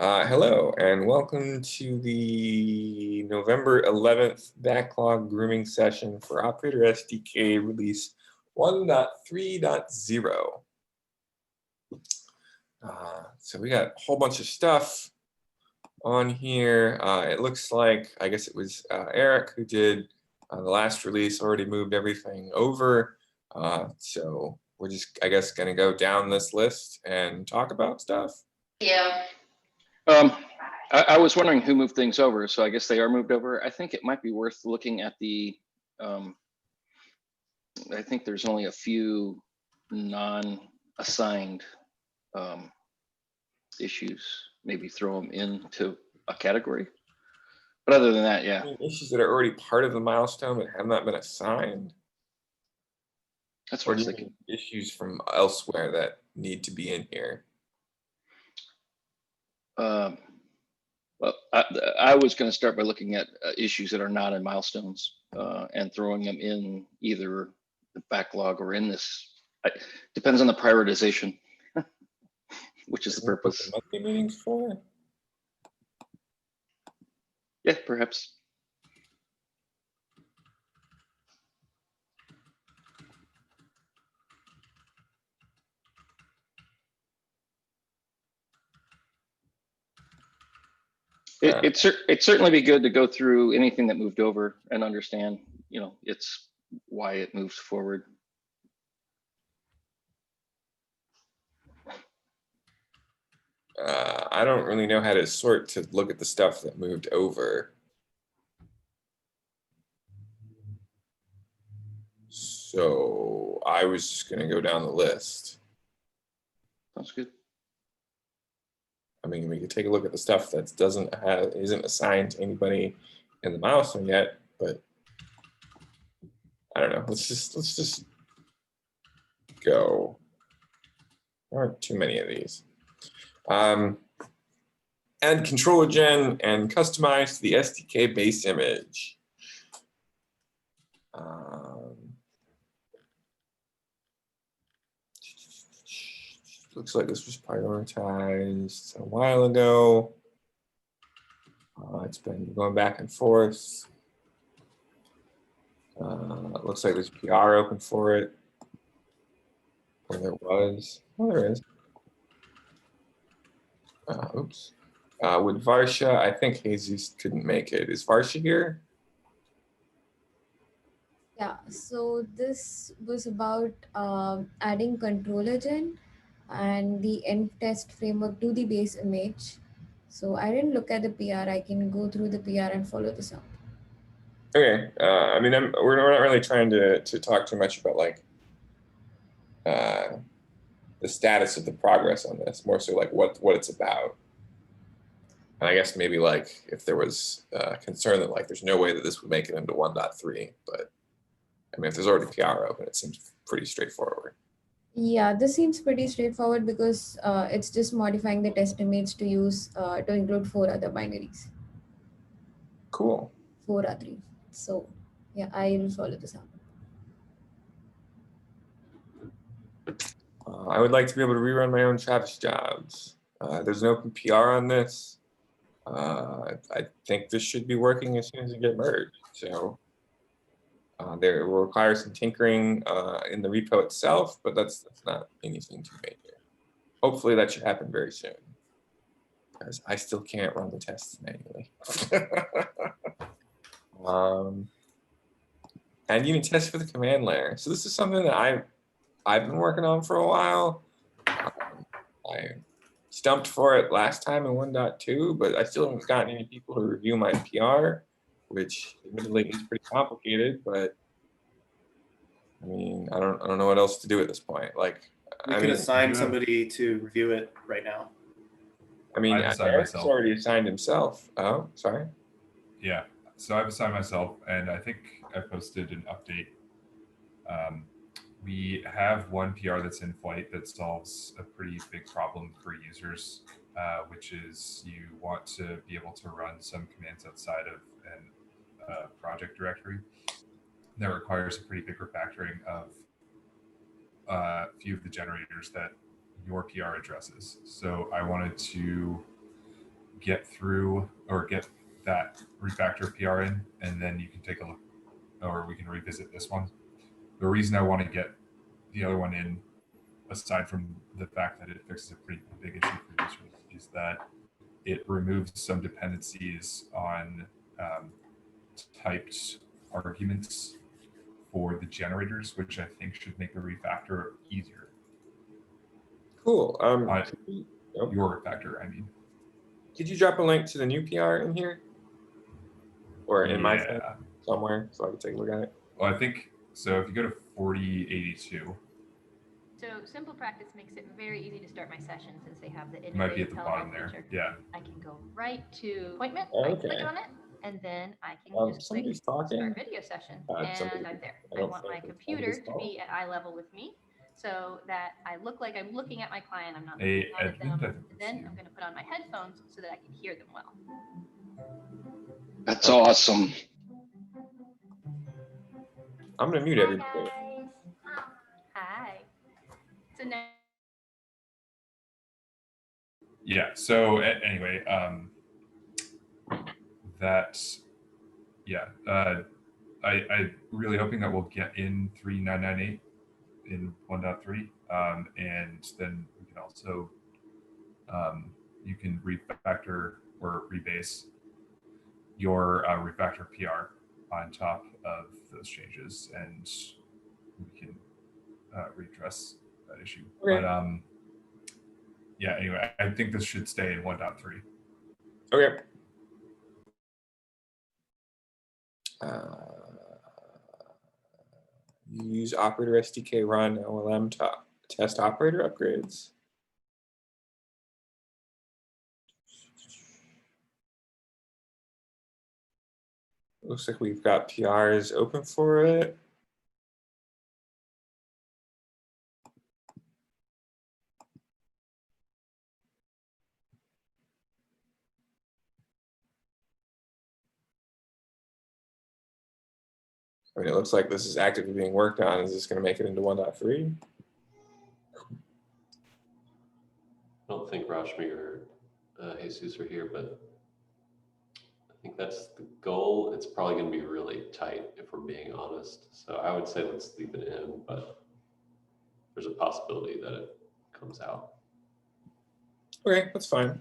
Hello, and welcome to the November 11th backlog grooming session for Operator SDK release 1.3.0. So we got a whole bunch of stuff on here. It looks like, I guess it was Eric who did the last release, already moved everything over. So we're just, I guess, going to go down this list and talk about stuff. Yeah. I was wondering who moved things over, so I guess they are moved over. I think it might be worth looking at the, I think there's only a few non-assigned issues. Maybe throw them into a category. But other than that, yeah. Issues that are already part of the milestone but have not been assigned. That's what I was Or thinking. issues from elsewhere that need to be in here. Well, I was going to start by looking at issues that are not in milestones and throwing them in either the backlog or in this. Depends on the prioritization, which is the purpose. Monthly meetings for? Yeah, perhaps. It'd certainly be good to go through anything that moved over and understand, you know, it's why it moves forward. I don't really know how to sort to look at the stuff that moved over. So I was just going to go down the list. Sounds good. I mean, we could take a look at the stuff that isn't assigned to anybody in the milestone yet, but I don't know. Let's just go. There aren't too many of these. Add ControllerGen and customize the SDK base image. Looks like this was prioritized a while ago. It's been going back and forth. It looks like there's PR open for it. Or there was. Oh, there is. Oops. With Varsha, I think Jesus couldn't make it. Is Varsha here? Yeah, so this was about adding ControllerGen and the end test framework to the base image. So I didn't look at the PR. I can go through the PR and follow this up. Okay. I mean, we're not really trying to talk too much about like the status of the progress on this, more so like what it's about. And I guess maybe like if there was concern that like there's no way that this would make it into 1.3, but I mean, if there's already PR open, it seems pretty straightforward. Yeah, this seems pretty straightforward because it's just modifying the test image to use to include 4 other binaries. Cool. 4 or 3. So yeah, I will follow this up. I would like to be able to rerun my own travisjobs. There's no PR on this. I think this should be working as soon as it gets merged. So there will require some tinkering in the repo itself, but that's not anything too major. Hopefully that should happen very soon, because I still can't run the tests manually. And unit test for the command layer. So this is something that I've been working on for a while. I stumped for it last time in 1.2, but I still haven't gotten any people to review my PR, which admittedly is pretty complicated, but I mean, I don't know what else to do at this point. Like, we could assign somebody to review it right now. I mean, Eric's already assigned himself. Oh, sorry. Yeah, so I've assigned myself, and I think I posted an update. We have one PR that's in flight that solves a pretty big problem for users, which is you want to be able to run some commands outside of a project directory. That requires a pretty big refactoring of a few of the generators that your PR addresses. So I wanted to get through or get that refactor PR in, and then you can take a look, or we can revisit this one. The reason I want to get the other one in, aside from the fact that it fixes a pretty big issue for users, is that it removes some dependencies on typed arguments for the generators, which I think should make the refactor easier. Cool. Your refactor, I mean. Could you drop a link to the new PR in here? Or in my thing Yeah. somewhere so I can take a look at it? Well, I think, so if you go to 4082, So simple practice makes it very easy to start my session since they have the it might be at innovative the bottom telehealth there. feature. Yeah. I can go right to appointment, Oh, right click okay. on it, and then I can just click Somebody's talking. start video session, somebody- and I'm there. I I don't want think my it's computer somebody's to be at eye level with me so that I look like I'm looking at my client. I'm not Hey, looking out at them. Edmund, I think And that's then you. I'm going to put on my headphones so that I can hear them well. That's awesome. I'm gonna mute Hi, everybody. guys. Hi. So now Yeah. So anyway, I really hoping that we'll get in 3998 in 1.3, and then we can also you can refactor or rebase your refactor PR on top of those changes, and we can redress that issue. Okay. But yeah, anyway, I think this should stay in 1.3. Okay. Use Operator SDK run LLM to test operator upgrades. Looks like we've got PRs open for it. I mean, it looks like this is actively being worked on. Is this going to make it into 1.3? I don't think Rashmi or Jesus are here, but I think that's the goal. It's probably going to be really tight if we're being honest. So I would say let's leave it in, but there's a possibility that it comes out. Okay, that's fine.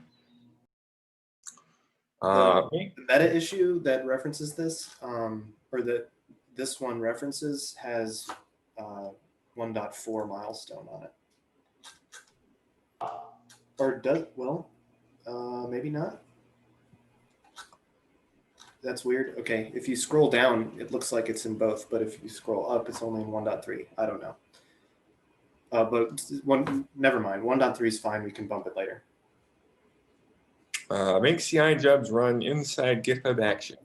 The meta issue that references this, or that this one references, has 1.4 milestone on it. Or does, well, maybe not. That's weird. Okay, if you scroll down, it looks like it's in both, but if you scroll up, it's only in 1.3. I don't know. But never mind. 1.3 is fine. We can bump it later. Make CI jobs run inside GitHub Actions.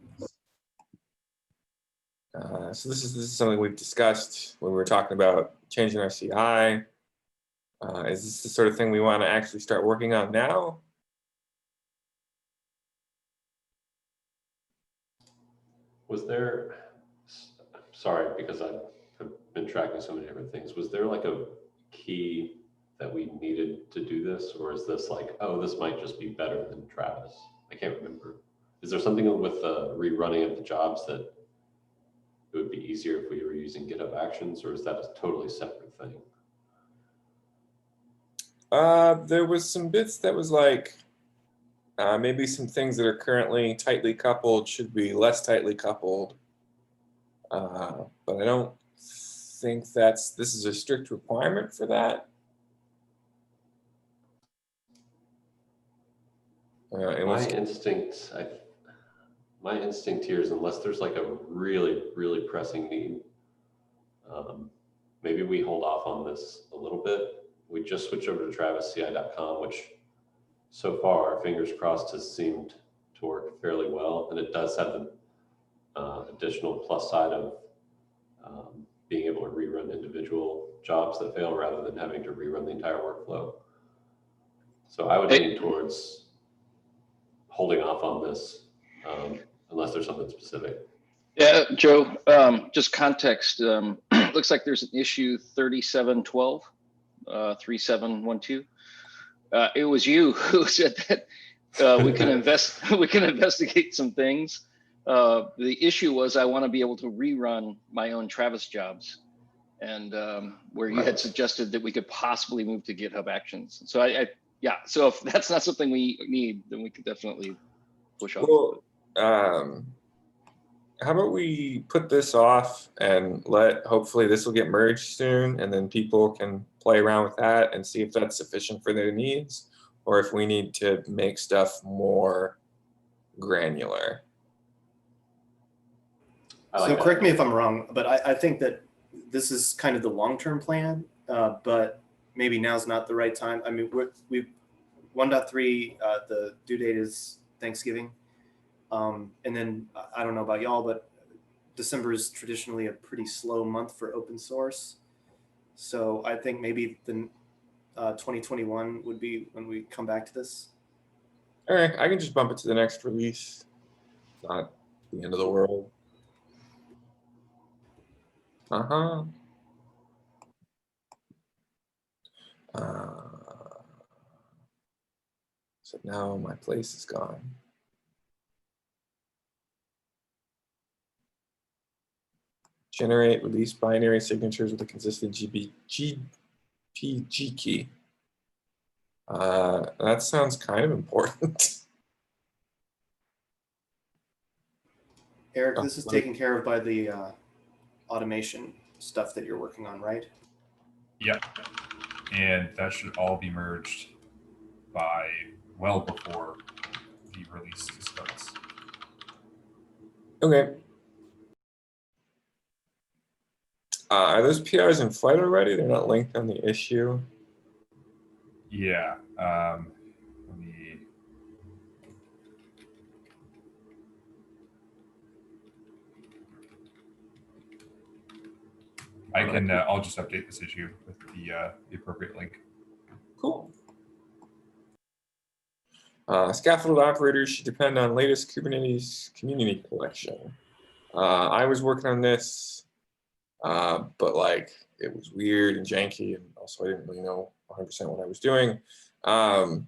So this is something we've discussed when we were talking about changing our CI. Is this the sort of thing we want to actually start working on now? Was there, sorry, because I've been tracking so many different things. Was there like a key that we needed to do this? Or is this like, oh, this might just be better than Travis? I can't remember. Is there something with the rerunning of the jobs that it would be easier if we were using GitHub Actions, or is that a totally separate thing? There was some bits that was like, maybe some things that are currently tightly coupled should be less tightly coupled. But I don't think this is a strict requirement for that. My instinct here is, unless there's like a really, really pressing need, maybe we hold off on this a little bit. We just switch over to travisci.com, which so far, fingers crossed, has seemed to work fairly well. And it does have the additional plus side of being able to rerun individual jobs that fail rather than having to rerun the entire workflow. So I would lean towards holding off on this unless there's something specific. Yeah, Joe, just context. Looks like there's an issue 3712, 3712. It was you who said that We can we can investigate some things. The issue was I want to be able to rerun my own Travis jobs, and where you had suggested that we could possibly move to GitHub Actions. So yeah. So if that's not something we need, then we could definitely push off. Well, how about we put this off and hopefully this will get merged soon, and then people can play around with that and see if that's sufficient for their needs, or if we need to make stuff more granular. So correct me if I'm wrong, but I think that this is kind of the long-term plan, but maybe now's not the right time. I mean, we 1.3, the due date is Thanksgiving. And then I don't know about y'all, but December is traditionally a pretty slow month for open source. So I think maybe the 2021 would be when we come back to this. All right, I can just bump it to the next release. It's not the end of the world. So now my place is gone. Generate release binary signatures with a consistent GPG key. That sounds kind of important. Eric, this is taken care of by the automation stuff that you're working on, right? Yep. And that should all be merged by well before the release starts. Okay. Are those PRs in flight already? They're not linked on the issue. Yeah. Let me. I can. I'll just update this issue with the appropriate link. Cool. Scaffold operators should depend on latest Kubernetes community collection. I was working on this, but like it was weird and janky, and also I didn't really know 100% what I was doing. But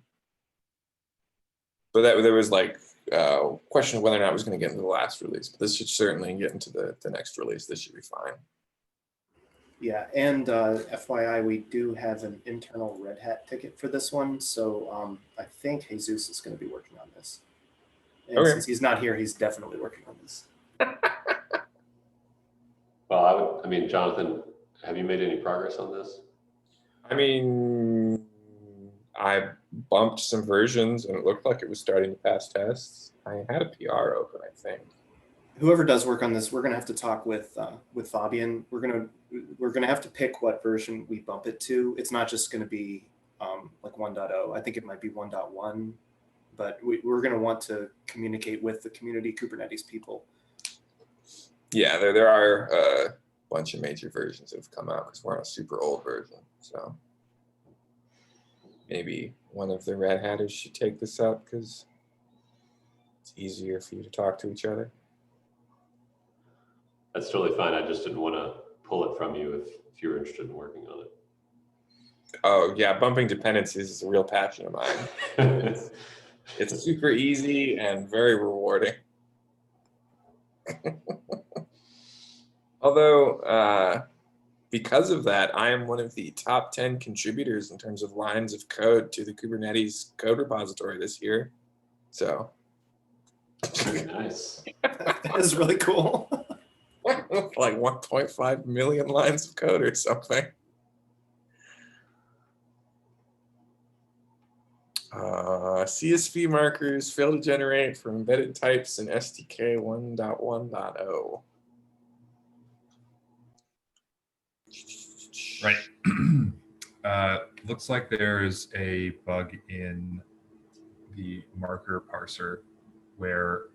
there was like question of whether or not I was going to get into the last release. But this should certainly get into the next release. This should be fine. Yeah, and FYI, we do have an internal Red Hat ticket for this one. So I think Jesus is going to be working on this. And since he's not here, he's definitely working on this. Well, I mean, Jonathan, have you made any progress on this? I mean, I bumped some versions and it looked like it was starting to pass tests. I had a PR open, I think. Whoever does work on this, we're gonna have to talk with Fabian. We're gonna have to pick what version we bump it to. It's not just gonna be like 1.0. I think it might be 1.1, but we're gonna want to communicate with the community Kubernetes people. Yeah, there are a bunch of major versions that have come out because we're on a super old version. So maybe one of the Red Hatters should take this up because it's easier for you to talk to each other. That's totally fine. I just didn't want to pull it from you if you were interested in working on it. Oh yeah, bumping dependencies is a real passion of mine. It's super easy and very rewarding. Although, because of that, I am one of the top 10 contributors in terms of lines of code to the Kubernetes code repository this year. So. Very nice. That is really cool. Like 1.5 million lines of code or something. CSV markers fail to generate for embedded types in SDK 1.1.0. Right. Looks like there's a bug in the marker parser where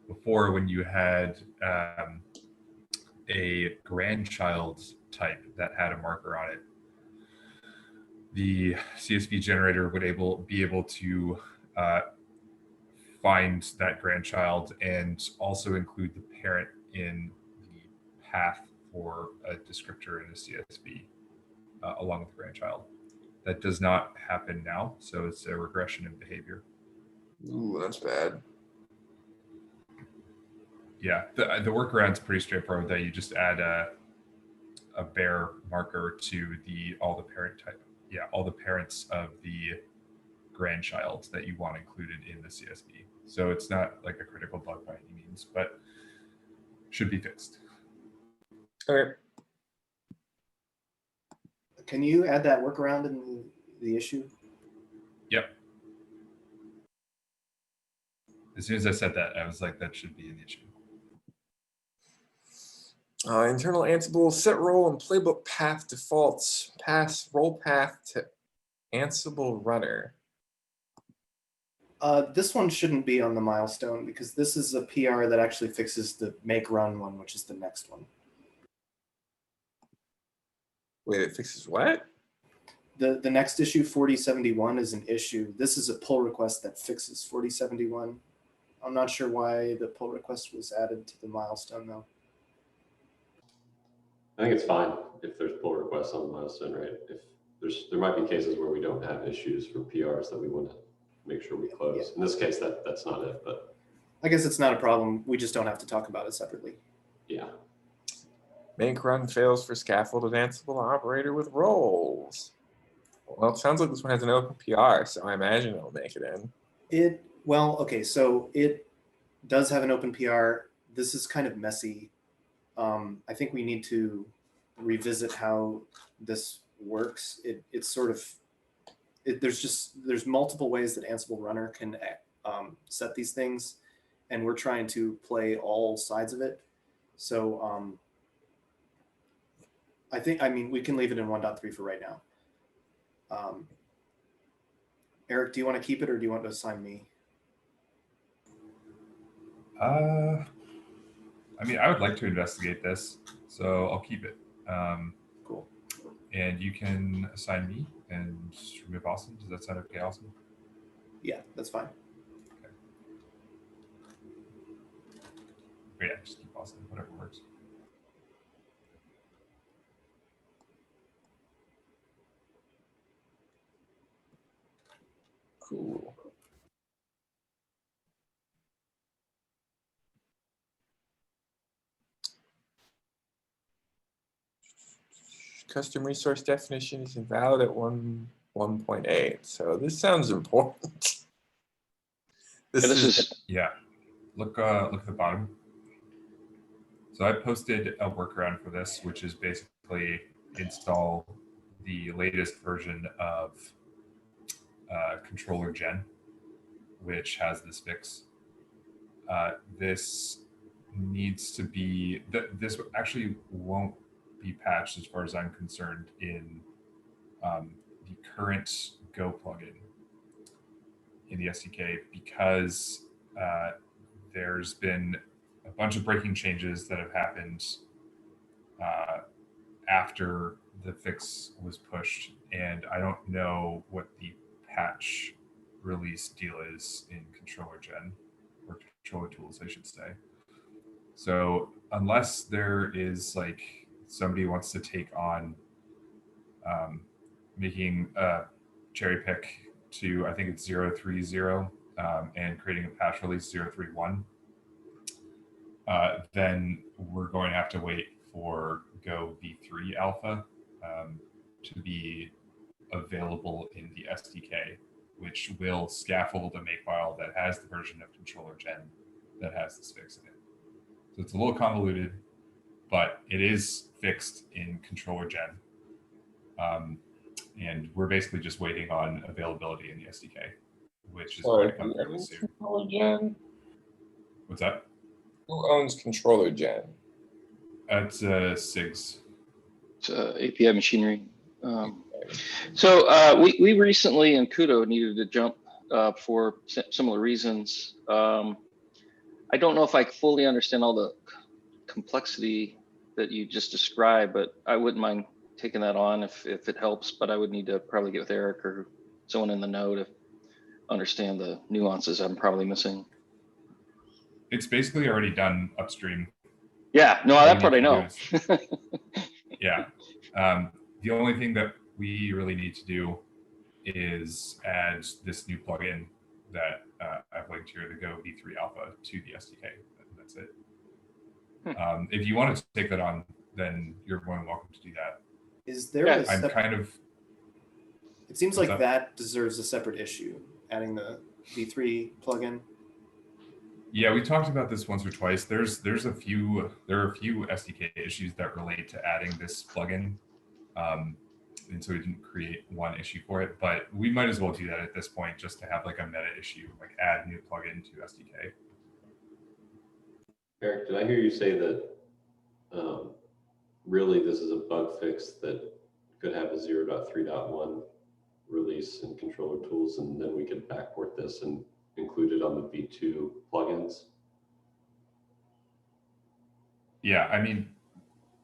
before when you had a grandchild type that had a marker on it, the CSV generator would be able to find that grandchild and also include the parent in the path for a descriptor in a CSV along with the grandchild. That does not happen now, so it's a regression in behavior. Ooh, that's bad. Yeah, the workaround's pretty straightforward. That you just add a bear marker to all the parents of the grandchild that you want included in the CSV. So it's not like a critical bug by any means, but should be fixed. Okay. Can you add that workaround in the issue? Yep. As soon as I said that, I was like, that should be an issue. Internal Ansible set role and playbook path defaults. Pass role path to Ansible runner. This one shouldn't be on the milestone because this is a PR that actually fixes the make run one, which is the next one. Wait, it fixes what? The next issue, 4071, is an issue. This is a pull request that fixes 4071. I'm not sure why the pull request was added to the milestone though. I think it's fine if there's pull requests on the milestone, right? If there might be cases where we don't have issues for PRs that we want to make sure we close. Yeah. In this case, that's not it, but I guess it's not a problem. We just don't have to talk about it separately. yeah. Mink run fails for Scaffold and Ansible operator with roles. Well, it sounds like this one has an open PR, so I imagine it'll make it in. Well, okay, so it does have an open PR. This is kind of messy. I think we need to revisit how this works. It's sort of, there's multiple ways that Ansible runner can set these things, and we're trying to play all sides of it. So I mean, we can leave it in 1.3 for right now. Eric, do you want to keep it or do you want to assign me? I mean, I would like to investigate this, so I'll keep it. Cool. And you can assign me and remove Austin. Does that sound okay, Austin? Yeah, that's fine. Okay. But yeah, just keep Austin, whatever works. Cool. Custom resource definition is invalid at 1.8. So this sounds important. This is Yeah, look at the bottom. So I posted a workaround for this, which is basically install the latest version of ControllerGen, which has this fix. This needs to be, this actually won't be patched as far as I'm concerned in the current Go plugin in the SDK because there's been a bunch of breaking changes that have happened after the fix was pushed, and I don't know what the patch release deal is in ControllerGen, or controller tools, I should say. So unless there is like somebody wants to take on making a cherry pick to, I think it's 0.30 and creating a patch release 0.31, then we're going to have to wait for Go v3 alpha to be available in the SDK, which will scaffold a makefile that has the version of ControllerGen that has this fix in it. So it's a little convoluted, but it is fixed in ControllerGen. And we're basically just waiting on availability in the SDK, which is going to come fairly soon. ControllerGen? What's that? Who owns ControllerGen? That's SIGs. It's API machinery. So we recently in Kudo needed to jump for similar reasons. I don't know if I fully understand all the complexity that you just described, but I wouldn't mind taking that on if it helps, but I would need to probably get with Eric or someone in the know to understand the nuances I'm probably missing. It's basically already done upstream. Yeah, no, that part I know. Yeah. The only thing that we really need to do is add this new plugin, that I've linked here, the Go v3 alpha to the SDK. That's it. If you want to take that on, then you're more than welcome to do that. Is there Yeah, a I'm kind of, it seems What's like up? that deserves a separate issue, adding the v3 plugin. yeah, we talked about this once or twice. There are a few SDK issues that relate to adding this plugin. And so we didn't create one issue for it, but we might as well do that at this point just to have like a meta issue, like add new plugin to SDK. Eric, did I hear you say that really this is a bug fix that could have a 0.3.1 release in controller tools, and then we could backport this and include it on the V2 plugins? Yeah, I mean,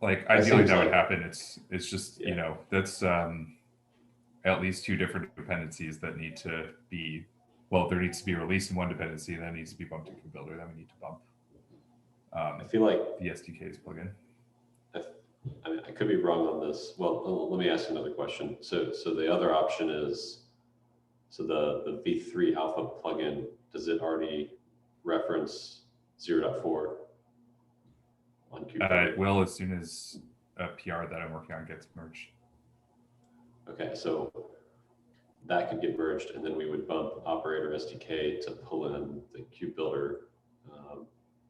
like That ideally seems that would like- happen. It's just, Yeah. you know, that's at least two different dependencies that need to be, well, there needs to be a release in one dependency, and that needs to be bumped to KubeBuilder. Then we need to bump I feel like, the SDK's plugin. I mean, I could be wrong on this. Well, let me ask another question. So the other option is, so the V3 alpha plugin, does it already reference 0.4 on KubeBuilder? It will as soon as a PR that I'm working on gets merged. Okay, so that could get merged, and then we would bump Operator SDK to pull in the KubeBuilder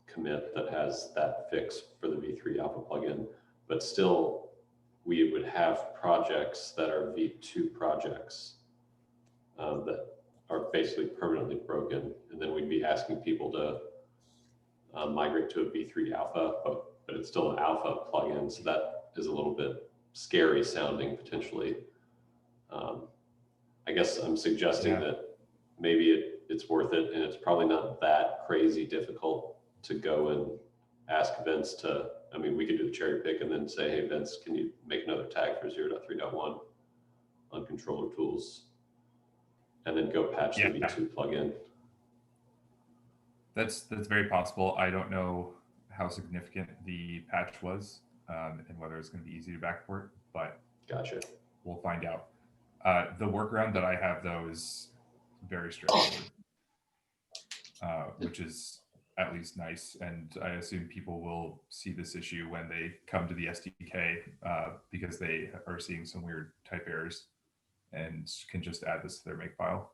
commit that has that fix for the V3 alpha plugin. But still, we would have projects that are V2 projects that are basically permanently broken, and then we'd be asking people to migrate to a V3 alpha, but it's still an alpha plugin, so that is a little bit scary sounding potentially. I guess I'm suggesting that maybe it's worth it, and it's probably not that crazy difficult to go and ask Vince to, I mean, we could do the cherry pick and then say, hey, Vince, can you make another tag for 0.3.1 on controller tools? And then go patch the V2 plugin. That's very possible. I don't know how significant the patch was and whether it's going to be easy to backport, but Gotcha. We'll find out. The workaround that I have, though, is very straightforward, which is at least nice. And I assume people will see this issue when they come to the SDK because they are seeing some weird type errors and can just add this to their makefile.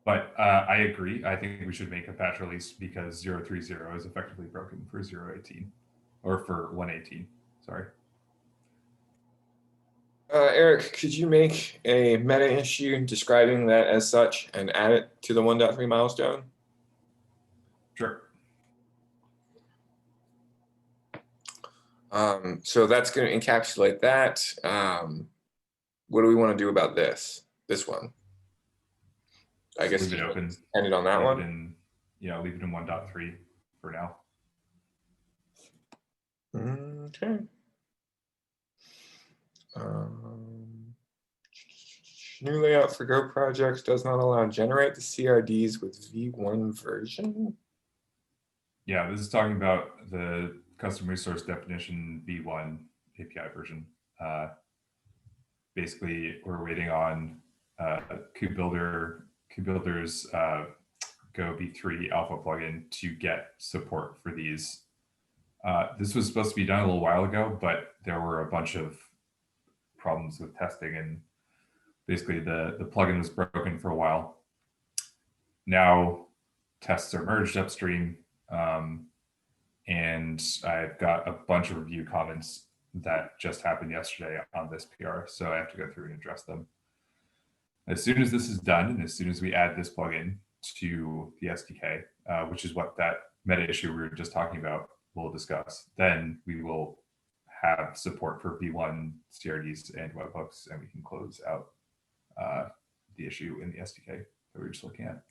But I agree. I think we should make a patch release because 0.3.0 is effectively broken for 0.18 or for 1.18. Sorry. Eric, could you make a meta issue describing that as such and add it to the 1.3 milestone? Sure. So that's going to encapsulate that. What do we want to do about this one? I guess leave it open. Ended on that leave one. It in, yeah, leave it in 1.3 for now. Okay. New layout for Go projects does not allow generate the CRDs with V1 version. Yeah, this is talking about the custom resource definition V1 API version. Basically, we're waiting on KubeBuilder's Go V3 alpha plugin to get support for these. This was supposed to be done a little while ago, but there were a bunch of problems with testing, and basically the plugin was broken for a while. Now tests are merged upstream, and I've got a bunch of review comments that just happened yesterday on this PR, so I have to go through and address them. As soon as this is done, and as soon as we add this plugin to the SDK, which is what that meta issue we were just talking about, we'll discuss, then we will have support for V1 CRDs and webhooks, and we can close out the issue in the SDK that we were just looking at.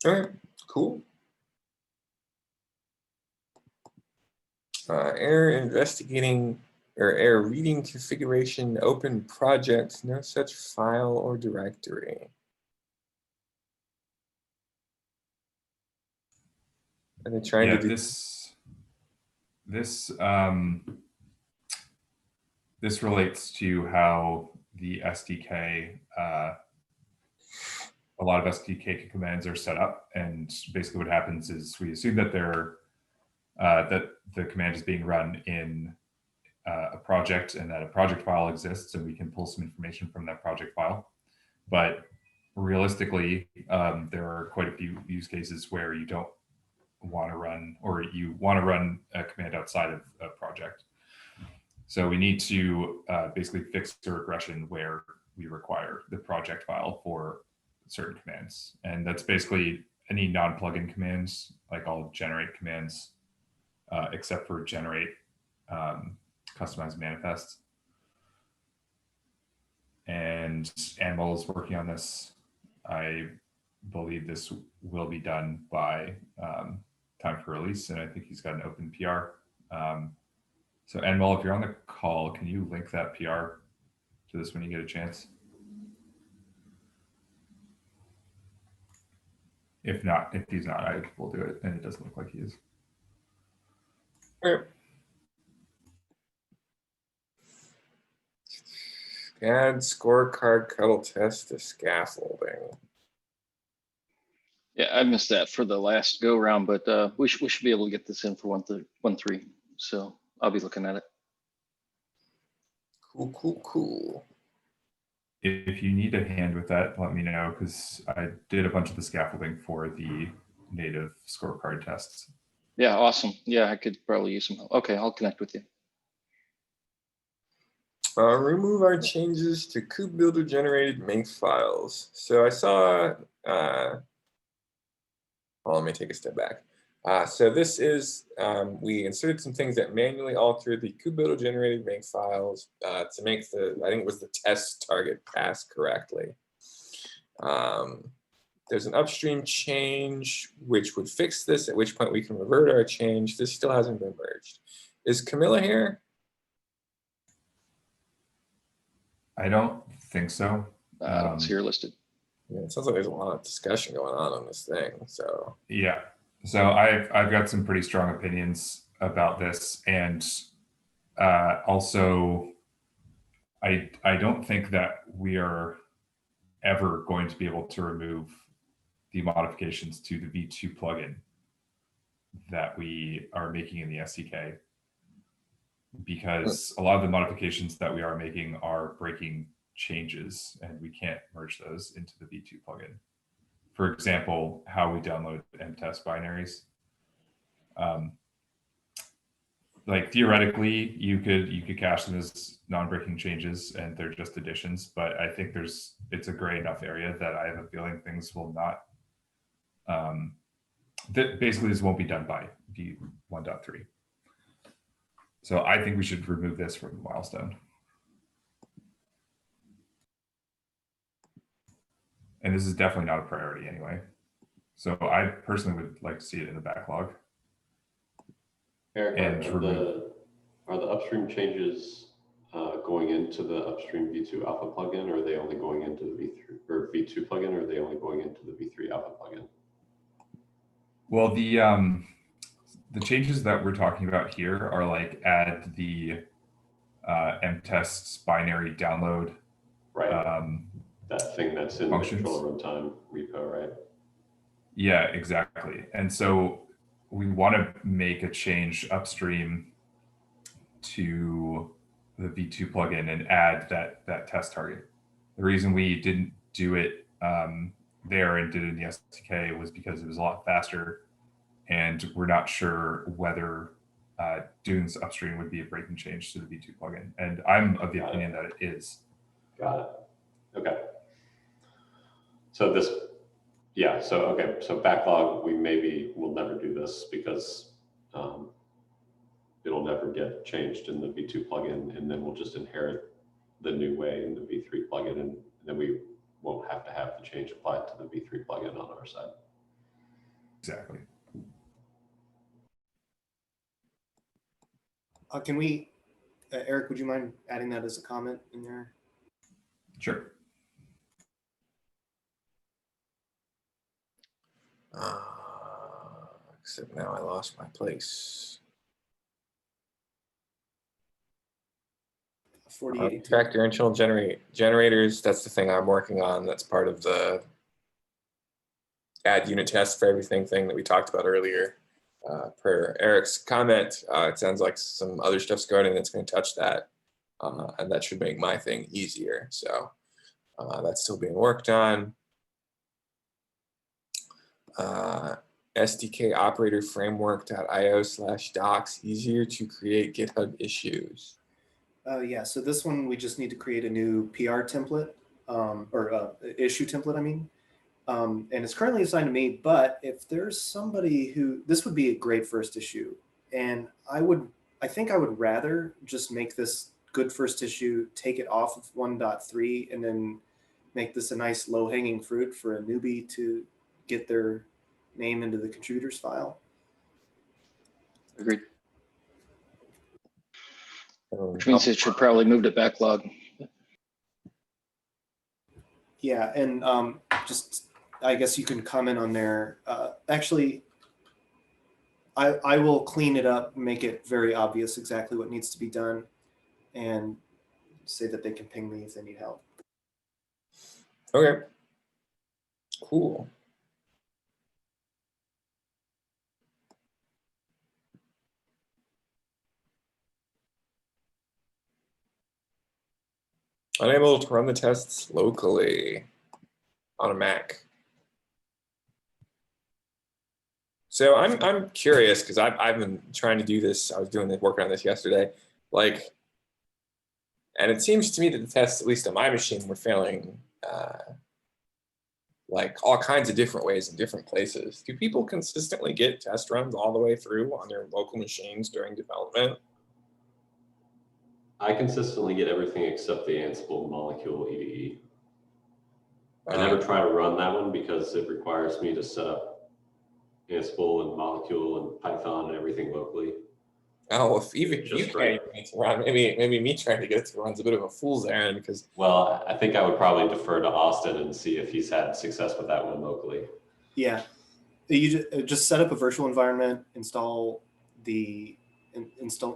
All right, cool. Error investigating or error reading configuration open project, no such file or directory. Are they trying to do this relates to how the SDK, a lot of SDK commands are set up, and basically what happens is we assume that that the command is being run in a project and that a project file exists, and we can pull some information from that project file. But realistically, there are quite a few use cases where you don't want to run, or you want to run a command outside of a project. So we need to basically fix the regression where we require the project file for certain commands. And that's basically any non-plugin commands, like all generate commands, except for generate customize manifest. And Ansible is working on this. I believe this will be done by time for release, and I think he's got an open PR. So Ansible, if you're on the call, can you link that PR to this when you get a chance? If not, if he's not, I will do it, and it doesn't look like he is. All right. Add scorecard cuddle test to scaffolding. Yeah, I missed that for the last go round, but we should be able to get this in for 1.3. So I'll be looking at it. Cool. If you need a hand with that, let me know, because I did a bunch of the scaffolding for the native scorecard tests. Yeah, awesome. Yeah, I could probably use some help. Okay, I'll connect with you. Remove our changes to kubota generated mink files. So I saw, well, let me take a step back. So this is, we inserted some things that manually alter the kubota generated mink files to make the, I think it was the test target pass correctly. There's an upstream change which would fix this, at which point we can revert our change. This still hasn't been merged. Is Camilla here? I don't think so. I don't see her listed. Yeah, it sounds like there's a lot of discussion going on this thing. So Yeah, so I've got some pretty strong opinions about this, and also I don't think that we are ever going to be able to remove the modifications to the V2 plugin that we are making in the SDK, because a lot of the modifications that we are making are breaking changes, and we can't merge those into the V2 plugin. For example, how we download mtest binaries. Like theoretically, you could cache them as non-breaking changes, and they're just additions. But I think it's a gray enough area that I have a feeling things will not. That basically this won't be done by V1.3. So I think we should remove this from the milestone. And this is definitely not a priority anyway. So I personally would like to see it in the backlog. Eric, And are the upstream changes going into the upstream V2 alpha plugin, or are they only going into the V3 or V2 plugin, or are they only going into the V3 alpha plugin? Well, the changes that we're talking about here are like add the mtests binary download. Right. That thing that's in functions. the controller runtime repo, right? Yeah, exactly. And so we want to make a change upstream to the V2 plugin and add that test target. The reason we didn't do it there and did it in the SDK was because it was a lot faster, and we're not sure whether doing this upstream would be a breaking change to the V2 plugin. And I'm of the opinion that it is. Got it. Okay. So this, yeah, so, okay, so backlog, we maybe will never do this because it'll never get changed in the V2 plugin, and then we'll just inherit the new way in the V3 plugin, and then we won't have to have the change applied to the V3 plugin on our side. Exactly. Can we, Eric, would you mind adding that as a comment in there? Sure. Except now I lost my place. 4082. Track your internal generators. That's the thing I'm working on. That's part of the add unit test for everything thing that we talked about earlier. Per Eric's comment, it sounds like some other stuff's going in that's going to touch that. And that should make my thing easier. So that's still being worked on. SDK operator framework.io/docs, easier to create GitHub issues. Yeah, so this one, we just need to create a new PR template, or issue template, I mean. And it's currently assigned to me, but if there's somebody who, this would be a great first issue. And I think I would rather just make this good first issue, take it off of 1.3, and then make this a nice low-hanging fruit for a newbie to get their name into the contributors file. Agreed. Which means it should probably move to backlog. Yeah, and just, I guess you can comment on there. Actually, I will clean it up, make it very obvious exactly what needs to be done, and say that they can ping me if they need help. Okay. Cool. Unable to run the tests locally on a Mac. So I'm curious because I've been trying to do this. I was working on this yesterday, like, and it seems to me that the tests, at least on my machine, were failing like all kinds of different ways in different places. Do people consistently get test runs all the way through on their local machines during development? I consistently get everything except the Ansible molecule EDE. I never try to run that one because it requires me to set up Ansible and molecule and Python and everything locally. Oh, if even you Just can't right. even get it to run, maybe me trying to get it to run's a bit of a fool's errand because. Well, I think I would probably defer to Austin and see if he's had success with that one locally. Yeah, you just set up a virtual environment, install the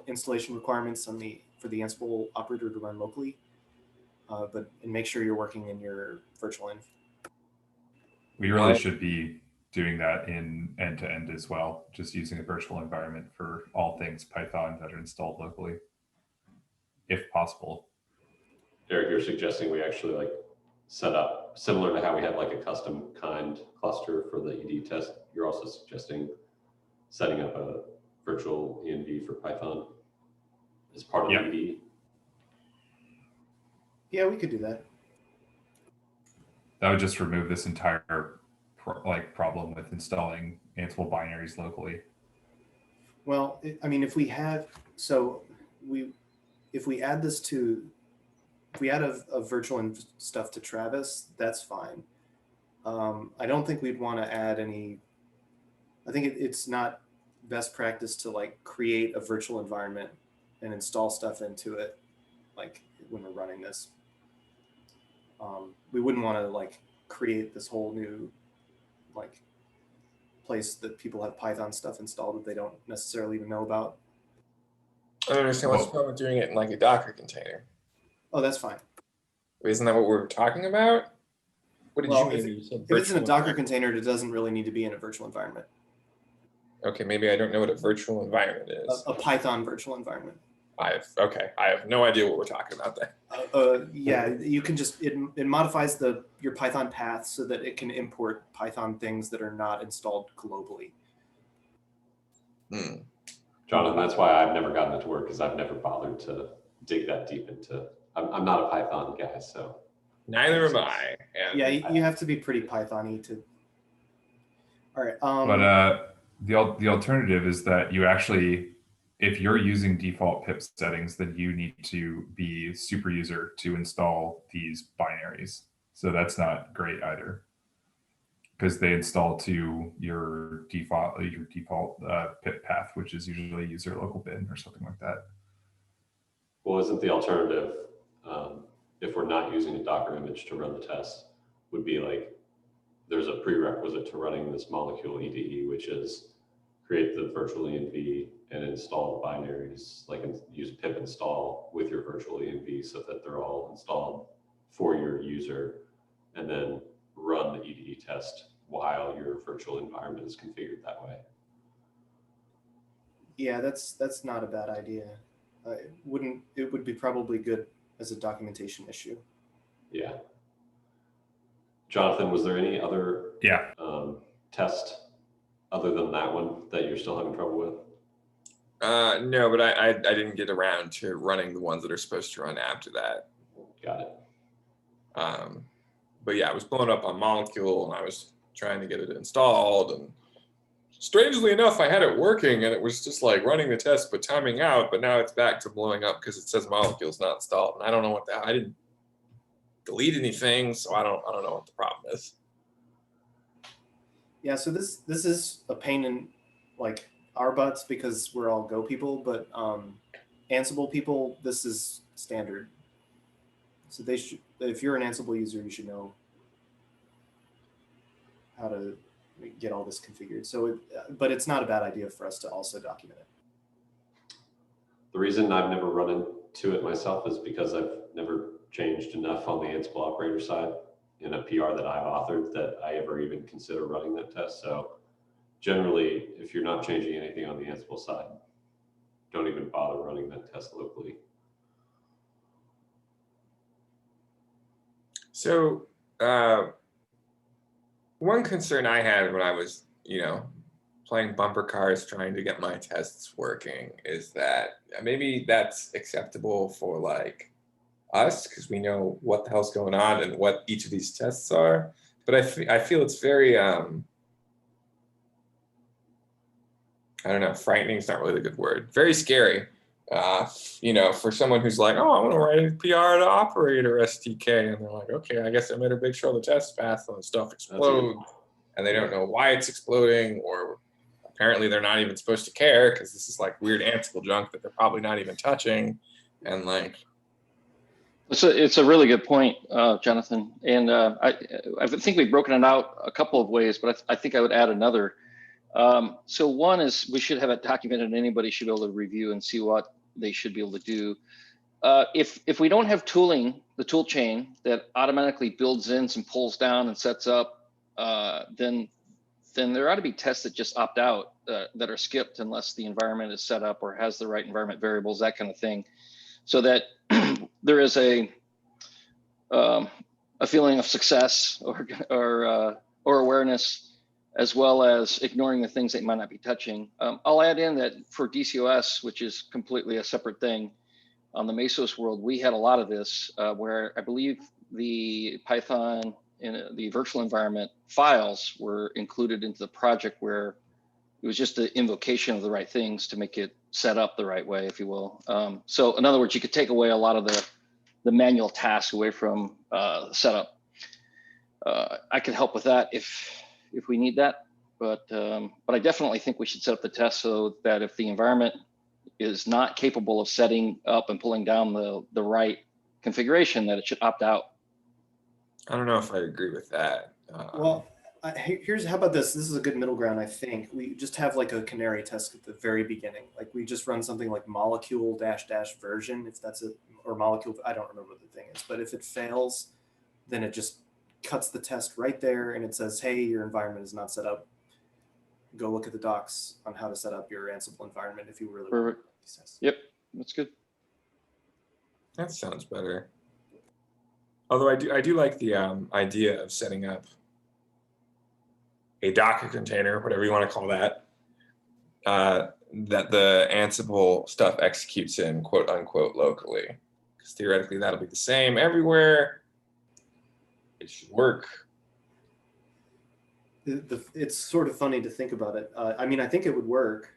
installation requirements on for the Ansible operator to run locally, and make sure you're working in your virtual env. We really should be doing that in end-to-end as well, just using a virtual environment for all things Python that are installed locally, if possible. Eric, you're suggesting we actually like set up similar to how we have like a custom kind cluster for the ED test. You're also suggesting setting up a virtual env for Python as part of the ED. Yeah, we could do that. That would just remove this entire problem with installing Ansible binaries locally. Well, I mean, if we add this to, if we add a virtual and stuff to Travis, that's fine. I don't think we'd want to add any. I think it's not best practice to like create a virtual environment and install stuff into it, like when we're running this. We wouldn't want to like create this whole new like place that people have Python stuff installed that they don't necessarily even know about. I don't understand what's the problem with doing it in like a Docker container. Oh, that's fine. Isn't that what we're talking about? What did you mean? If it's in a Docker container, it doesn't really need to be in a virtual environment. Okay, maybe I don't know what a virtual environment is. A Python virtual environment. I have no idea what we're talking about there. Yeah, you can just, it modifies your Python path so that it can import Python things that are not installed globally. Jonathan, that's why I've never gotten it to work, because I've never bothered to dig that deep into, I'm not a Python guy, so. Neither am I. Yeah, you have to be pretty Python-y to. All right. But the alternative is that you actually, if you're using default pip settings, then you need to be super user to install these binaries. So that's not great either, because they install to your default pip path, which is usually user local bin or something like that. Well, isn't the alternative, if we're not using a Docker image to run the test, would be like, there's a prerequisite to running this molecule EDE, which is create the virtual env and install binaries, like use pip install with your virtual env so that they're all installed for your user, and then run the EDE test while your virtual environment is configured that way. Yeah, that's not a bad idea. It would be probably good as a documentation issue. Yeah. Jonathan, was there any other test other than that one that you're still having trouble with? No, but I didn't get around to running the ones that are supposed to run after that. Got it. But yeah, I was blowing up on Molecule and I was trying to get it installed, and strangely enough, I had it working and it was just like running the test but timing out, but now it's back to blowing up because it says Molecule's not installed. And I don't know what I didn't delete anything, so I don't know what the problem is. Yeah, so this is a pain in like our butts because we're all Go people, but Ansible people, this is standard. So they should, if you're an Ansible user, you should know how to get all this configured. So, but it's not a bad idea for us to also document it. The reason I've never run into it myself is because I've never changed enough on the Ansible operator side in a PR that I've authored that I ever even consider running that test. So generally, if you're not changing anything on the Ansible side, don't even bother running that test locally. So one concern I had when I was, playing bumper cars trying to get my tests working is that maybe that's acceptable for like us because we know what the hell's going on and what each of these tests are. But I feel it's very, I don't know, frightening is not really the good word. Very scary, for someone who's like, oh, I want to write a PR to Operator SDK. And they're like, okay, I guess I better make sure the test path and the stuff explodes. And they don't know why it's exploding, or apparently they're not even supposed to care because this is like weird Ansible junk that they're probably not even touching. And like, it's a really good point, Jonathan. And I think we've broken it out a couple of ways, but I think I would add another. So one is we should have it documented and anybody should be able to review and see what they should be able to do. If we don't have tooling, the tool chain that automatically builds in and pulls down and sets up, then there ought to be tests that just opt out that are skipped unless the environment is set up or has the right environment variables, that kind of thing, so that there is a feeling of success or awareness, as well as ignoring the things that might not be touching. I'll add in that for DCOS, which is completely a separate thing, on the Mesos world, we had a lot of this where I believe the Python in the virtual environment files were included into the project where it was just the invocation of the right things to make it set up the right way, if you will. So in other words, you could take away a lot of the manual tasks away from setup. I could help with that if we need that, but I definitely think we should set up the test so that if the environment is not capable of setting up and pulling down the right configuration, that it should opt out. I don't know if I agree with that. Well, how about this? This is a good middle ground, I think. We just have like a canary test at the very beginning. Like we just run something like molecule -- version, if that's it, or molecule, I don't remember what the thing is, but if it fails, then it just cuts the test right there and it says, hey, your environment is not set up. Go look at the docs on how to set up your Ansible environment if you really want these tests. Yep, that's good. That sounds better. Although I do like the idea of setting up a Docker container, whatever you want to call that, that the Ansible stuff executes in, quote unquote, locally. Because theoretically that'll be the same everywhere. It should work. It's sort of funny to think about it. I mean, I think it would work.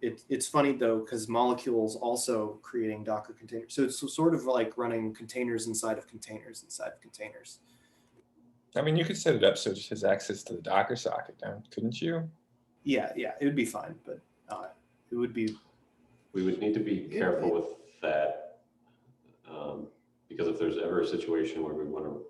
It's funny though, because Molecule's also creating Docker containers. So it's sort of like running containers inside of containers inside of containers. I mean, you could set it up so it just has access to the Docker socket, couldn't you? Yeah, it would be fine, but it would be. We would need to be careful with that because if there's ever a situation where we want to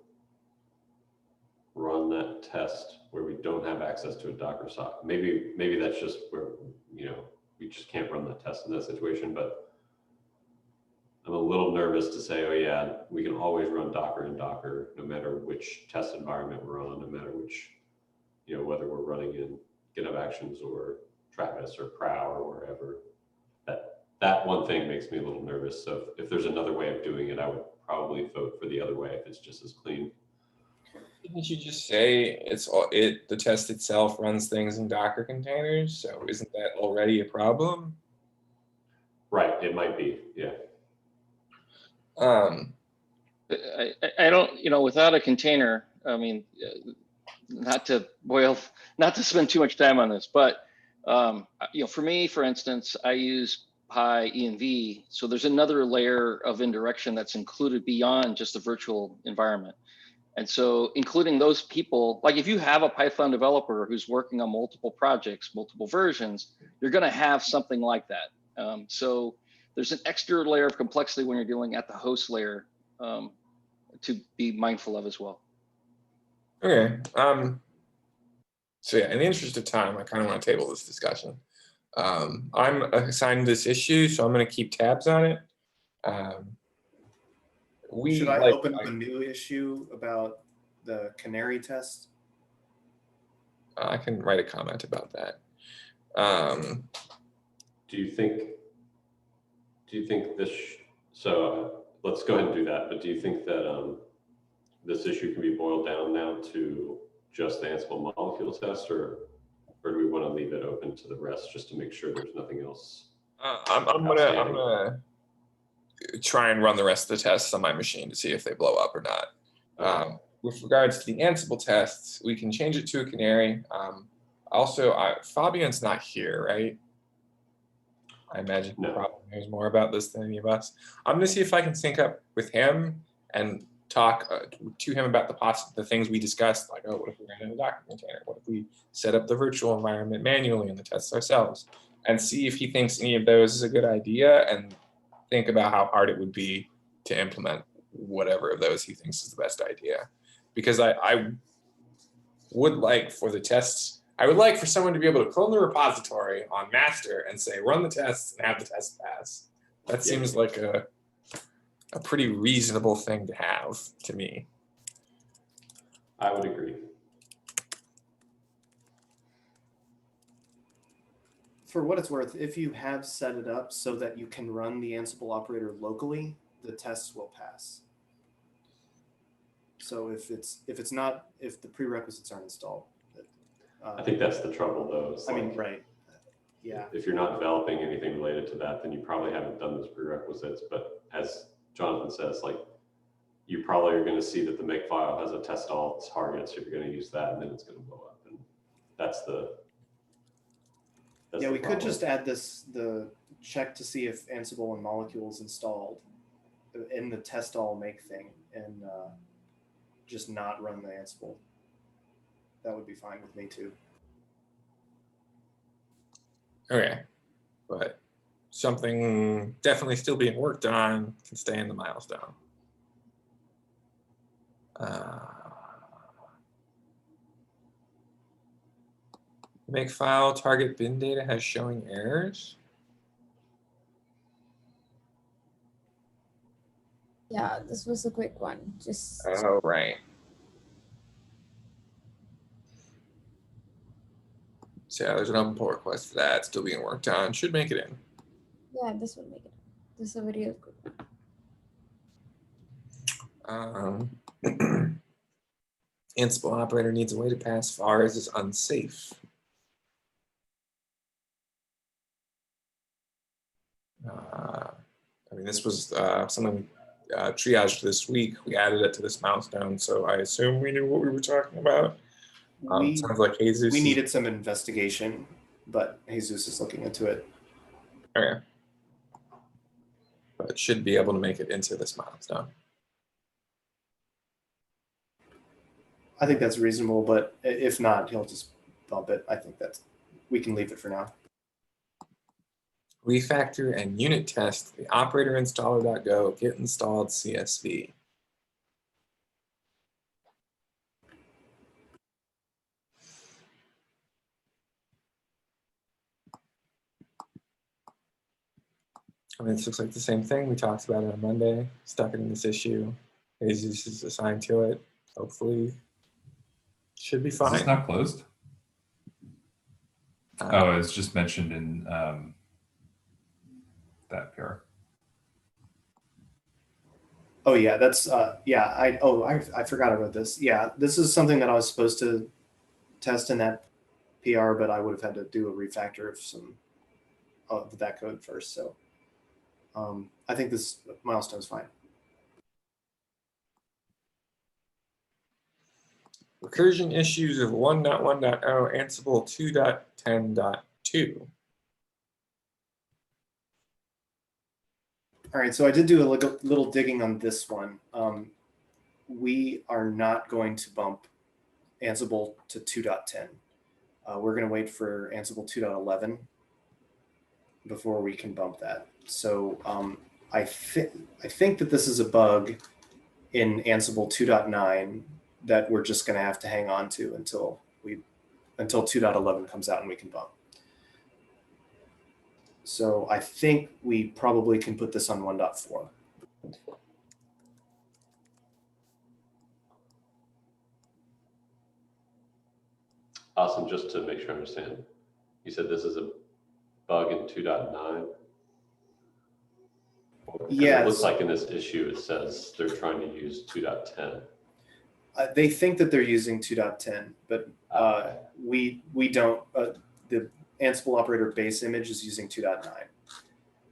run run that test where we don't have access to a Docker socket. Maybe that's just where, you know, we just can't run the test in that situation, but I'm a little nervous to say, oh yeah, we can always run Docker in Docker, no matter which test environment we're on, no matter which, you know, whether we're running in GitHub Actions or Travis or Crow or wherever. That one thing makes me a little nervous. So if there's another way of doing it, I would probably vote for the other way if it's just as clean. Didn't you just say the test itself runs things in Docker containers? So isn't that already a problem? Right, it might be, yeah. I don't, you know, without a container, I mean, not to spend too much time on this, but you know, for me, for instance, I use PyEnv, so there's another layer of indirection that's included beyond just the virtual environment. And so including those people, like if you have a Python developer who's working on multiple projects, multiple versions, you're going to have something like that. So there's an extra layer of complexity when you're dealing at the host layer to be mindful of as well. Okay. So yeah, in the interest of time, I kind of want to table this discussion. I'm assigned this issue, so I'm going to keep tabs on it. Should I open up a new issue about the canary test? I can write a comment about that. Do you think this, so let's go ahead and do that, but do you think that this issue can be boiled down now to just the Ansible molecule test, or do we want to leave it open to the rest just to make sure there's nothing else? I'm gonna try and run the rest of the tests on my machine to see if they blow up or not. With regards to the Ansible tests, we can change it to a canary. Also, Fabian's not here, right? I imagine he probably knows more about this than any of us. I'm gonna see if I can sync up with him and talk to him about the things we discussed, like, oh, what if we ran in a Docker container? What if we set up the virtual environment manually and the tests ourselves? And see if he thinks any of those is a good idea, and think about how hard it would be to implement whatever of those he thinks is the best idea. Because I would like for the tests, I would like for someone to be able to clone the repository on master and say, run the tests and have the test pass. That seems like a pretty reasonable thing to have to me. I would agree. For what it's worth, if you have set it up so that you can run the Ansible operator locally, the tests will pass. So if the prerequisites aren't installed. I think that's the trouble, though. I mean, right. Yeah. If you're not developing anything related to that, then you probably haven't done those prerequisites. But as Jonathan says, like, you probably are going to see that the make file has a test all target, so you're going to use that, and then it's going to blow up. And that's the we could just add the check to see if Ansible and molecules installed in the test all make thing, and just not run the Ansible. That would be fine with me too. Okay, but something definitely still being worked on can stay in the milestone. Make file target bin data has showing errors. Yeah, this was a quick one. Just oh, right. So yeah, there's an open pull request for that still being worked on. Should make it in. Yeah, this will make it. This is a very good. Ansible operator needs a way to pass FARs is unsafe. I mean, this was something we triaged this week. We added it to this milestone, so I assume we knew what we were talking about. Sounds like Jesus. We needed some investigation, but Jesus is looking into it. Okay. But should be able to make it into this milestone. I think that's reasonable, but if not, he'll just bump it. I think we can leave it for now. Refactor and unit test the operator installer.go git installed CSV. I mean, this looks like the same thing we talked about on Monday. Stuck in this issue. Jesus is assigned to it. Hopefully, should be Is this fine. not closed? Uh, Oh, it's just mentioned in that PR. Oh yeah, that's yeah. I forgot about this. Yeah, this is something that I was supposed to test in that PR, but I would have had to do a refactor of some of that code first. So I think this milestone is fine. Recursion issues of 1.1.0 Ansible 2.10.2. All right, so I did do a little digging on this one. We are not going to bump Ansible to 2.10. We're going to wait for Ansible 2.11 before we can bump that. So I think that this is a bug in Ansible 2.9 that we're just going to have to hang on to until 2.11 comes out and we can bump. So I think we probably can put this on 1.4. Awesome. Just to make sure I understand, you said this is a bug in 2.9. Yeah, It looks like in this issue, it says they're trying to use 2.10. They think that they're using 2.10, but we don't. The Ansible operator base image is using 2.9.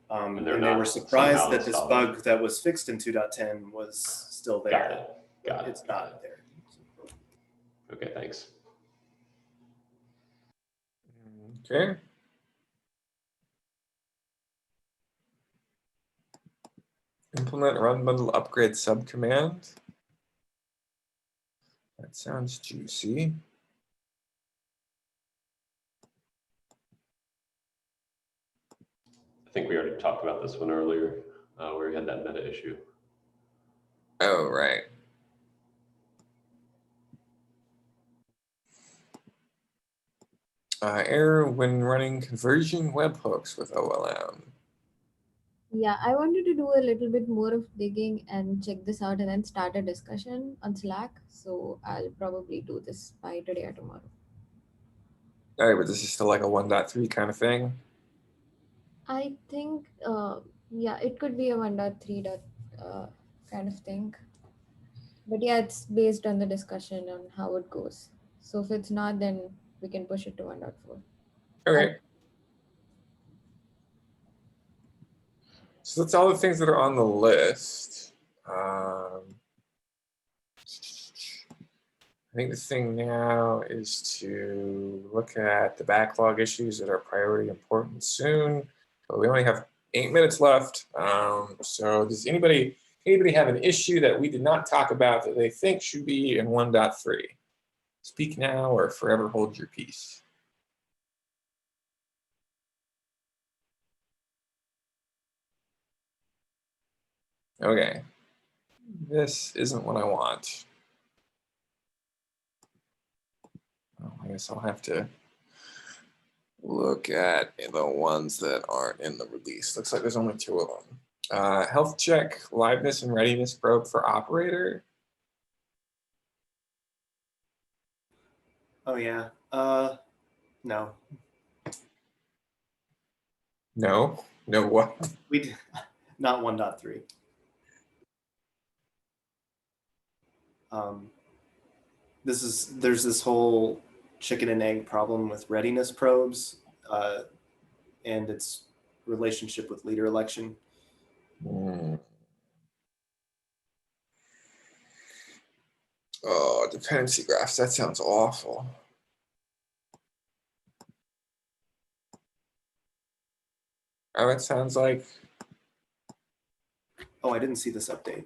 And they were surprised that this bug that was fixed in 2.10 was still there. Got it. It's not there. Okay, thanks. Okay. Implement run bundle upgrade subcommand. That sounds juicy. I think we already talked about this one earlier, where we had that meta issue. Oh, right. Error when running conversion webhooks with OLM. Yeah, I wanted to do a little bit more of digging and check this out and then start a discussion on Slack. So I'll probably do this by today or tomorrow. All right, but this is still like a 1.3 kind of thing. I think, yeah, it could be a 1.3 kind of thing. But yeah, it's based on the discussion on how it goes. So if it's not, then we can push it to 1.4. Okay. So that's all the things that are on the list. I think the thing now is to look at the backlog issues that are priority important soon. But we only have 8 minutes left. So does anybody have an issue that we did not talk about that they think should be in 1.3? Speak now or forever hold your peace. Okay. This isn't what I want. Well, I guess I'll have to look at the ones that aren't in the release. Looks like there's only 2 of them. Health check, liveness and readiness probe for operator. Oh yeah. No. No. No what? We not 1.3. There's this whole chicken and egg problem with readiness probes and its relationship with leader election. Oh, dependency graphs. That sounds awful. Oh, it sounds like. Oh, I didn't see this update.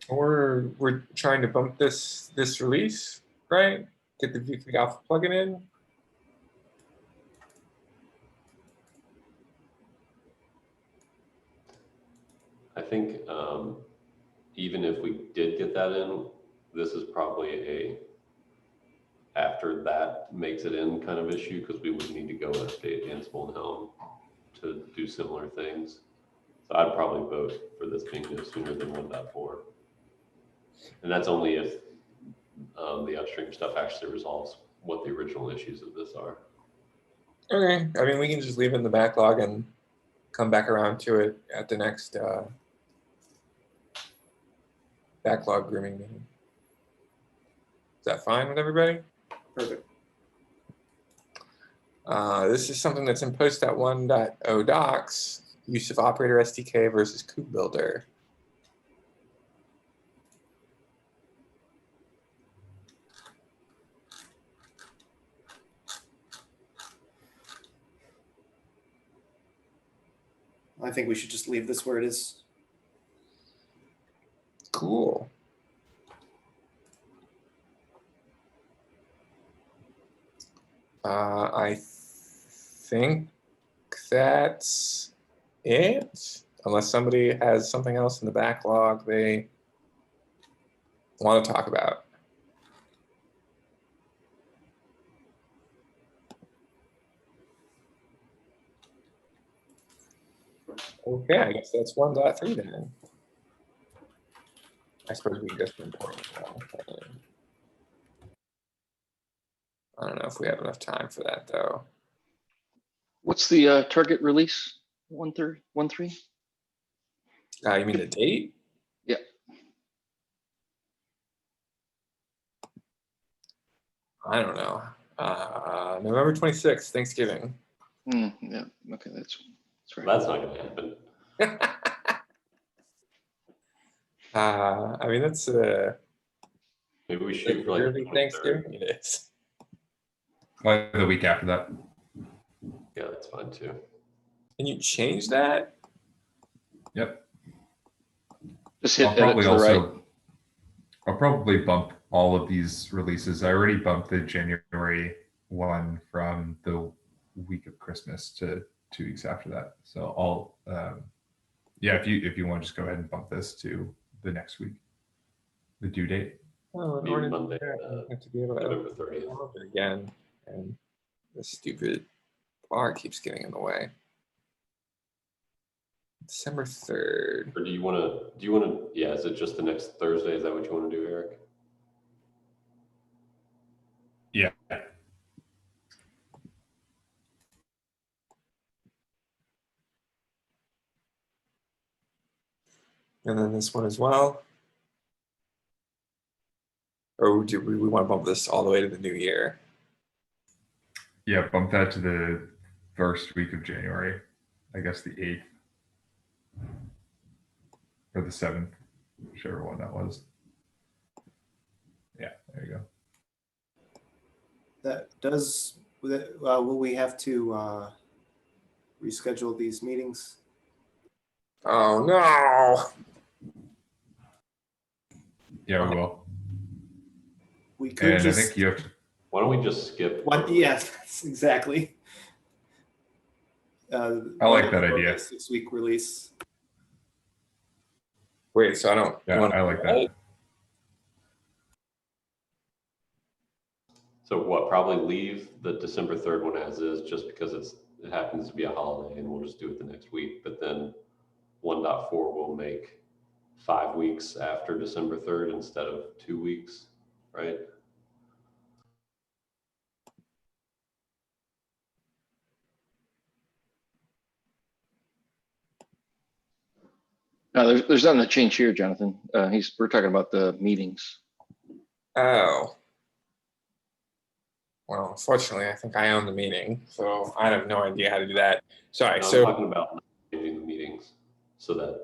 We're trying to bump this release, right? Get the V3 alpha plugin in. I think even if we did get that in, this is probably after that makes it in kind of issue, because we would need to go and update Ansible and Helm to do similar things. So I'd probably vote for this being no sooner than 1.4. And that's only if the upstream stuff actually resolves what the original issues of this are. Okay, I mean, we can just leave it in the backlog and come back around to it at the next backlog grooming meeting. Is that fine with everybody? Perfect. This is something that's in post.1.0 docs, use of Operator SDK versus kubebuilder. I think we should just leave this where it is. Cool. I think that's it, unless somebody has something else in the backlog they want to talk about. Okay, I guess that's 1.3 then. I suppose we can just import it now. I don't know if we have enough time for that though. What's the target release? 1.3? You mean the date? Yeah. I don't know. November 26th, Thanksgiving. Yeah. Okay, that's right. That's not going to happen. I mean, that's Maybe we shoot for like early 23rd. Thanksgiving. It is. Like the week after that. Yeah, that's fine too. Can you change that? Yep. Just hit edit to the right. I'll probably bump all of these releases. I already bumped the January one from the week of Christmas to 2 weeks after that. So I'll, yeah, if you want to just go ahead and bump this to the next week, the due date. Oh, in Maybe order Monday, to do that, I have to be able to November open 30th. the calendar again, and the stupid bar keeps getting in the way. December 3rd. Or do you want to, yeah, is it just the next Thursday? Is that what you want to do, Eric? Yeah. And then this one as well. Or do we want to bump this all the way to the new year? Yeah, bump that to the first week of January. I guess the 8th. Or the 7th, whichever one that was. Yeah, there you go. That does, will we have to reschedule these meetings? Oh no. Yeah, we will. We could And just, I think you have to. Why don't we just skip? yes, exactly. I like that idea. 6-week release. Wait, so I don't. Yeah, I like that. So what, probably leave the December 3rd one as is, just because it happens to be a holiday, and we'll just do it the next week. But then 1.4 will make 5 weeks after December 3rd instead of 2 weeks, right? No, there's nothing to change here, Jonathan. We're talking about the meetings. Oh. Well, unfortunately, I think I own the meeting, so I have no idea how to do that. Sorry. No, So I'm talking about changing the meetings so that,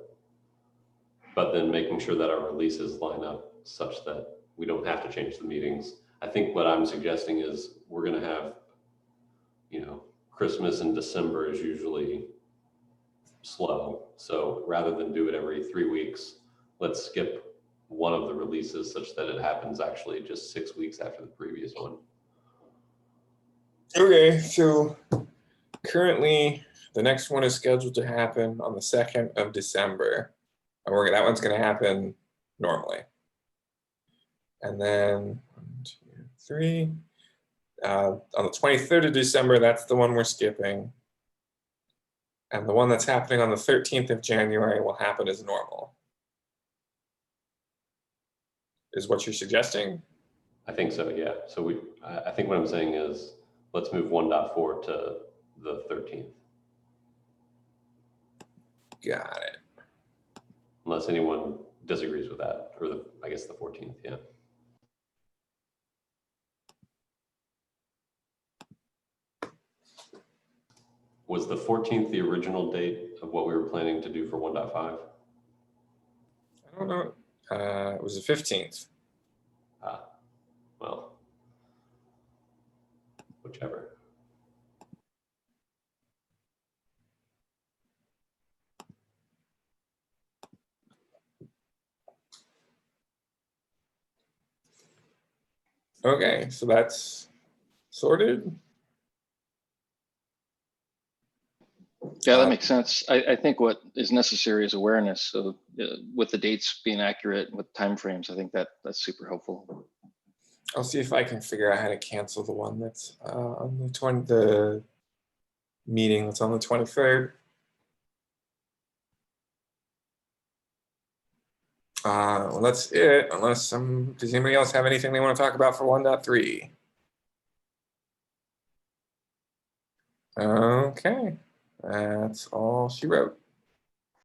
but then making sure that our releases line up such that we don't have to change the meetings. I think what I'm suggesting is we're going to have, Christmas and December is usually slow. So rather than do it every 3 weeks, let's skip one of the releases such that it happens actually just 6 weeks after the previous one. okay, so currently the next one is scheduled to happen on the 2nd of December. And that one's going to happen normally. And then 1, 2, 3. On the 23rd of December, that's the one we're skipping. And the one that's happening on the 13th of January will happen as normal. Is what you're suggesting? I think so, yeah. So I think what I'm saying is let's move 1.4 to the 13th. Got it. Unless anyone disagrees with that, or I guess the 14th, yeah. Was the 14th the original date of what we were planning to do for 1.5? I don't know. It was the 15th. Well, whichever. Okay, so that's sorted. Yeah, that makes sense. I think what is necessary is awareness. So with the dates being accurate, with timeframes, I think that's super helpful. I'll see if I can figure out how to cancel the one that's on the meeting that's on the 23rd. Well, that's it. Unless does anybody else have anything they want to talk about for 1.3? Okay, that's all she wrote.